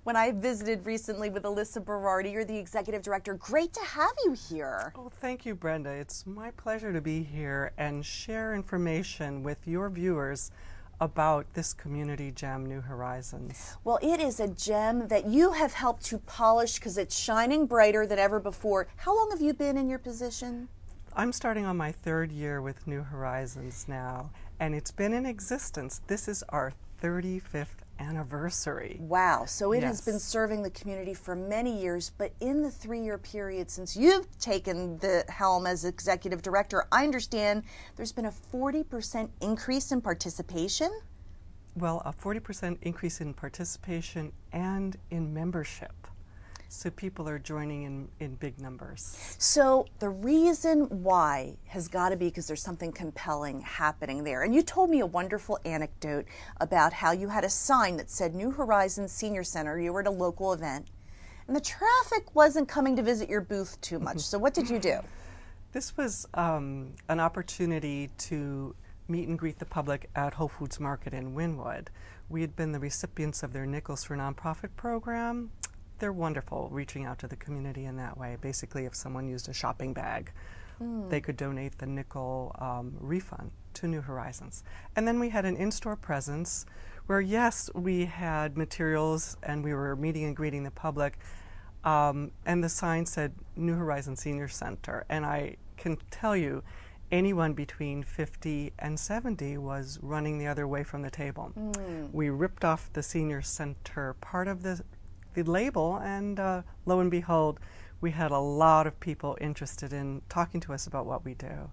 when I visited recently with Alyssa Berardi. You're the executive director. Great to have you here. Oh, thank you, Brenda. It's my pleasure to be here and share information with your viewers about this community gem, New Horizons. Well, it is a gem that you have helped to polish because it's shining brighter than ever before. How long have you been in your position? I'm starting on my 3rd year with New Horizons now, and it's been in existence. This is our 35th anniversary. Wow, so it Yes. has been serving the community for many years, but in the 3-year period since you've taken the helm as executive director, I understand there's been a 40% increase in participation? Well, a 40% increase in participation and in membership. So people are joining in big numbers. So the reason why has got to be because there's something compelling happening there. And you told me a wonderful anecdote about how you had a sign that said New Horizons Senior Center. You were at a local event, and the traffic wasn't coming to visit your booth too much. So what did you do? This was an opportunity to meet and greet the public at Whole Foods Market in Wynwood. We had been the recipients of their Nickels for Nonprofit program. They're wonderful, reaching out to the community in that way. Basically, if someone used a shopping bag, they could donate the nickel refund to New Horizons. And then we had an in-store presence where, yes, we had materials and we were meeting and greeting the public, and the sign said New Horizons Senior Center. And I can tell you, anyone between 50 and 70 was running the other way from the table. We ripped off the Senior Center part of the label, and lo and behold, we had a lot of people interested in talking to us about what we do.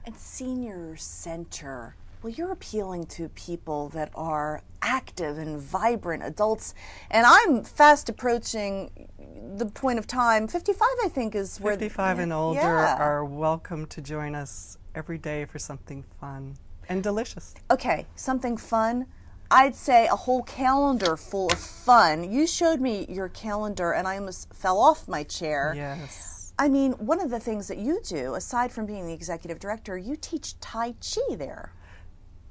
And Senior Center, well, you're appealing to people that are active and vibrant adults, and I'm fast approaching the point of time. 55, I think, is where 55 and older are welcome to join us every day for something fun and delicious. Okay, something fun. I'd say a whole calendar full of fun. You showed me your calendar and I almost fell off my chair. Yes. I mean, one of the things that you do, aside from being the executive director, you teach Tai Chi there.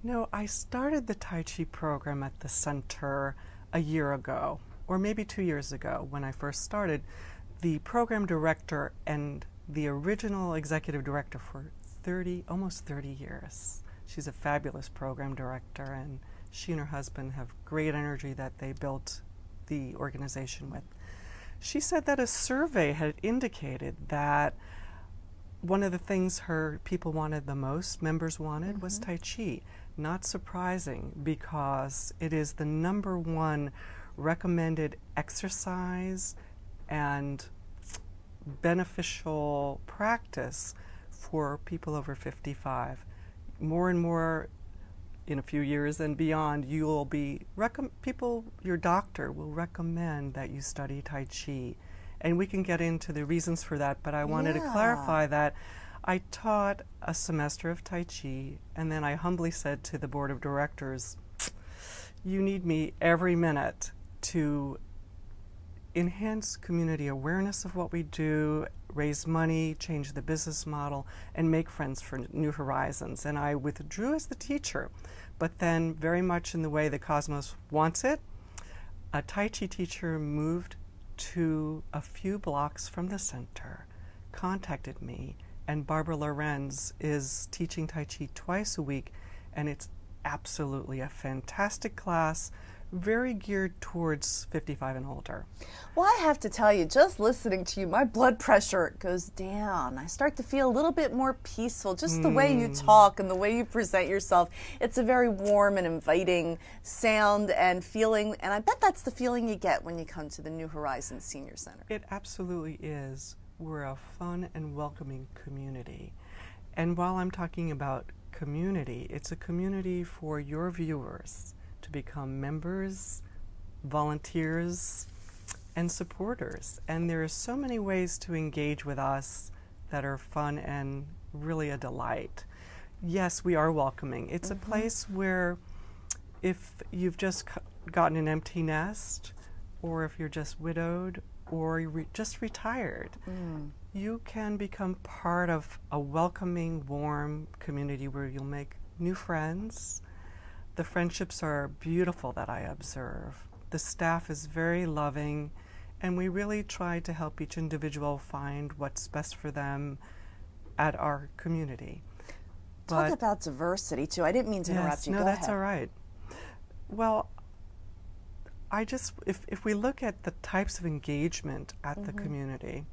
No, I started the Tai Chi program at the center a year ago, or maybe 2 years ago when I first started. The program director and the original executive director for almost 30 years. She's a fabulous program director, and she and her husband have great energy that they built the organization with. She said that a survey had indicated that one of the things her people wanted the most, members wanted, was Tai Chi. Not surprising, because it is the #1 recommended exercise and beneficial practice for people over 55. More and more, in a few years and beyond, you'll be your doctor will recommend that you study Tai Chi, and we can get into the reasons for that, but I wanted to clarify that I taught a semester of Tai Chi, and then I humbly said to the board of directors, you need me every minute to enhance community awareness of what we do, raise money, change the business model, and make friends for New Horizons. And I withdrew as the teacher. But then, very much in the way the cosmos wants it, a Tai Chi teacher moved to a few blocks from the center, contacted me, and Barbara Lorenz is teaching Tai Chi twice a week, and it's absolutely a fantastic class, very geared towards 55 and older. Well, I have to tell you, just listening to you, my blood pressure goes down. I start to feel a little bit more peaceful, just the way you talk and the way you present yourself. It's a very warm and inviting sound and feeling, and I bet that's the feeling you get when you come to the New Horizons Senior Center. It absolutely is. We're a fun and welcoming community. And while I'm talking about community, it's a community for your viewers to become members, volunteers, and supporters. And there are so many ways to engage with us that are fun and really a delight. Yes, we are welcoming. It's a place where if you've just gotten an empty nest, or if you're just widowed, or you're just retired, you can become part of a welcoming, warm community where you'll make new friends. The friendships are beautiful that I observe. The staff is very loving, and we really try to help each individual find what's best for them at our community. Talk about diversity, too. I didn't mean to interrupt you. No, Go that's ahead. all right. Well, if we look at the types of engagement at the community,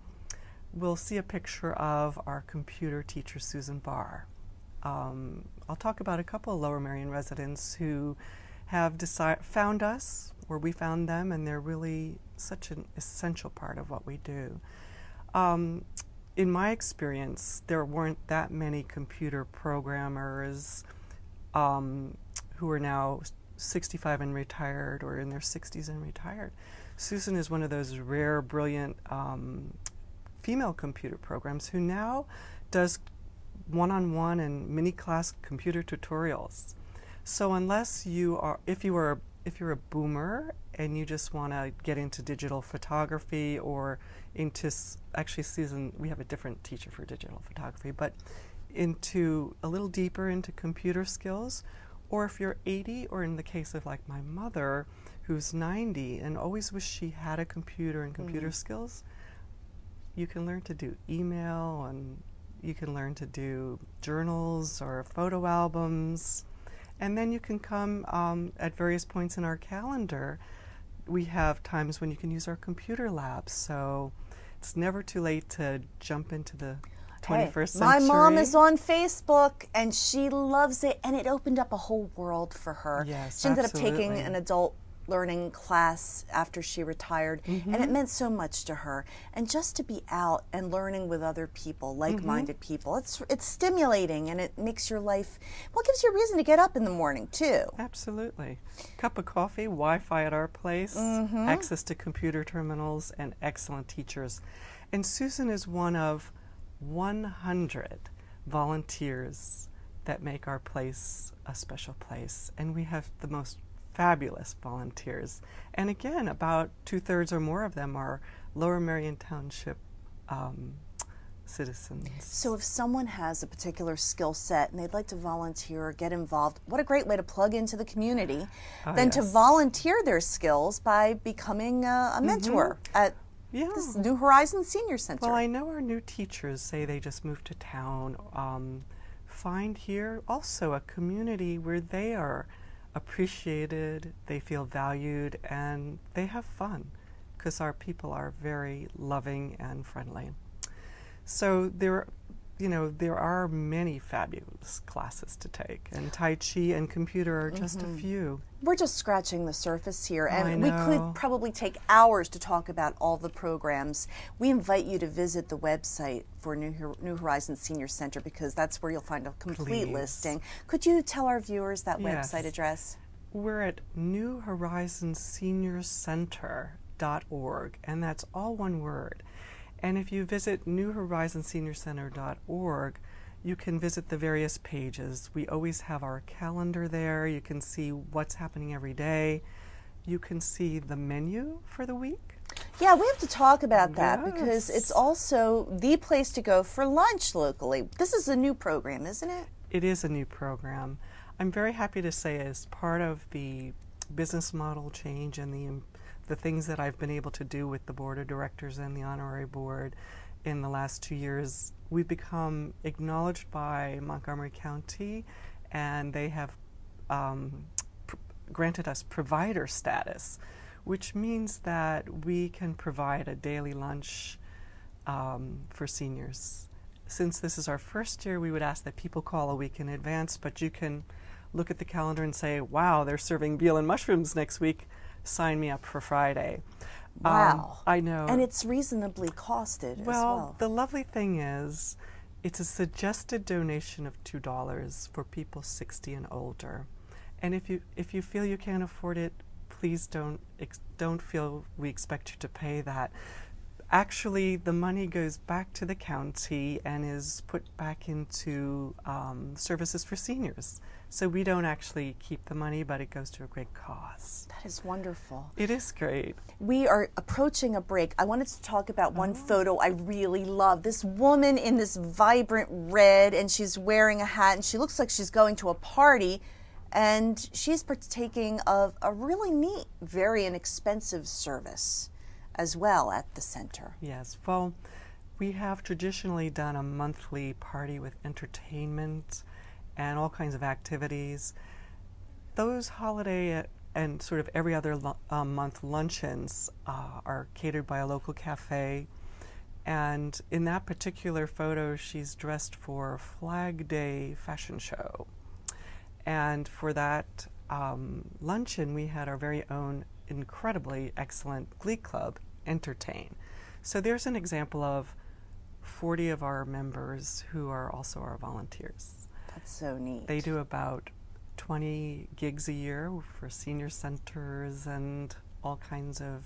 we'll see a picture of our computer teacher, Susan Barr. I'll talk about a couple of Lower Merion residents who have found us, or we found them, and they're really such an essential part of what we do. In my experience, there weren't that many computer programmers who are now 65 and retired, or in their 60s and retired. Susan is one of those rare, brilliant female computer programs who now does one-on-one and mini-class computer tutorials. So unless you are, if you're a boomer and you just want to get into digital photography or into, actually Susan, we have a different teacher for digital photography, but into a little deeper into computer skills, or if you're 80, or in the case of like my mother, who's 90 and always wished she had a computer and computer skills, you can learn to do email, and you can learn to do journals or photo albums. And then you can come at various points in our calendar. We have times when you can use our computer labs, so it's never too late to jump into the 21st century. My mom is on Facebook, and she loves it, and it opened up a whole world for her. Yes, she ended absolutely. up taking an adult learning class after she retired, and it meant so much to her. And just to be out and learning with other people, like-minded people, it's stimulating, and it makes your life, well, it gives you a reason to get up in the morning too. Absolutely. Cup of coffee, Wi-Fi at our place, access to computer terminals, and excellent teachers. And Susan is one of 100 volunteers that make our place a special place, and we have the most fabulous volunteers. And again, about 2/3 or more of them are Lower Merion Township citizens. So if someone has a particular skill set and they'd like to volunteer or get involved, what a great way to plug into the community than to volunteer their skills by becoming a mentor at this New Horizons Senior Center. Well, I know our new teachers say they just moved to town. Find here also a community where they are appreciated, they feel valued, and they have fun, because our people are very loving and friendly. So there are many fabulous classes to take, and Tai Chi and computer are just a few. We're just scratching the surface here, and we could probably take hours to talk about all the programs. We invite you to visit the website for New Horizons Senior Center, because that's where you'll find a complete listing. Could you tell our viewers that website address? We're at newhorizonsseniorcenter.org, and that's all one word. And if you visit newhorizonsseniorcenter.org, you can visit the various pages. We always have our calendar there. You can see what's happening every day. You can see the menu for the week. Yeah, we have to talk about that, because it's also the place to go for lunch locally. This is a new program, isn't it? It is a new program. I'm very happy to say, as part of the business model change and the things that I've been able to do with the board of directors and the honorary board in the last 2 years, we've become acknowledged by Montgomery County, and they have granted us provider status, which means that we can provide a daily lunch for seniors. Since this is our first year, we would ask that people call a week in advance, but you can look at the calendar and say, wow, they're serving veal and mushrooms next week. Sign me up for Friday. Wow. I know. And it's reasonably costed as well. The lovely thing is, it's a suggested donation of $2 for people 60 and older. And if you feel you can't afford it, please don't feel we expect you to pay that. Actually, the money goes back to the county and is put back into services for seniors. So we don't actually keep the money, but it goes to a great cause. That is wonderful. It is great. We are approaching a break. I wanted to talk about one photo I really love. This woman in this vibrant red, and she's wearing a hat, and she looks like she's going to a party. and she's partaking of a really neat, very inexpensive service as well at the center. Yes, well, we have traditionally done a monthly party with entertainment and all kinds of activities. Those holiday and sort of every other month luncheons are catered by a local cafe. And in that particular photo, she's dressed for Flag Day fashion show. And for that luncheon, we had our very own incredibly excellent Glee Club entertain. So there's an example of 40 of our members who are also our volunteers. That's so neat. They do about 20 gigs a year for senior centers and all kinds of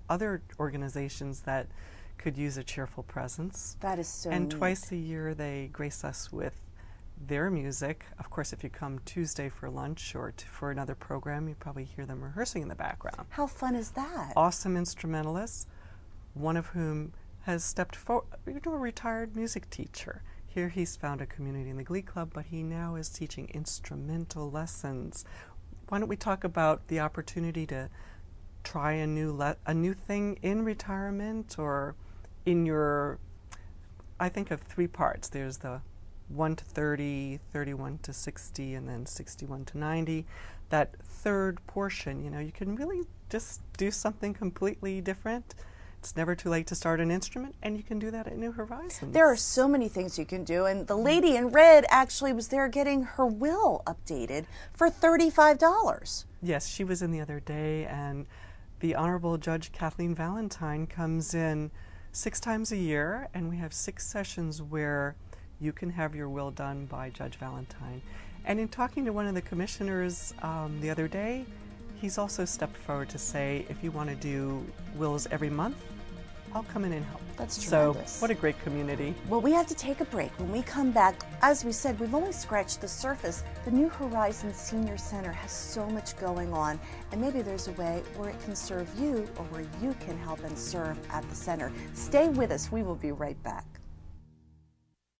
other organizations that could use a cheerful presence. That is so And neat. twice a year they grace us with their music. Of course, if you come Tuesday for lunch or for another program, you probably hear them rehearsing in the background. How fun is that? Awesome instrumentalists, one of whom has stepped forward, a retired music teacher. Here he's found a community in the Glee Club, but he now is teaching instrumental lessons. Why don't we talk about the opportunity to try a new thing in retirement or in your, I think of 3 parts. There's the 1 to 30, 31 to 60, and then 61 to 90. That third portion, you can really just do something completely different. It's never too late to start an instrument, and you can do that at New Horizons. There are so many things you can do, and the lady in red actually was there getting her will updated for $35. Yes, she was in the other day, and the Honorable Judge Kathleen Valentine comes in 6 times a year, and we have 6 sessions where you can have your will done by Judge Valentine. And in talking to one of the commissioners the other day, he's also stepped forward to say, if you want to do wills every month, I'll come in and help. That's tremendous. So, what a great community. Well, we have to take a break. When we come back, as we said, we've only scratched the surface. The New Horizons Senior Center has so much going on, and maybe there's a way where it can serve you or where you can help and serve at the center. Stay with us. We will be right back.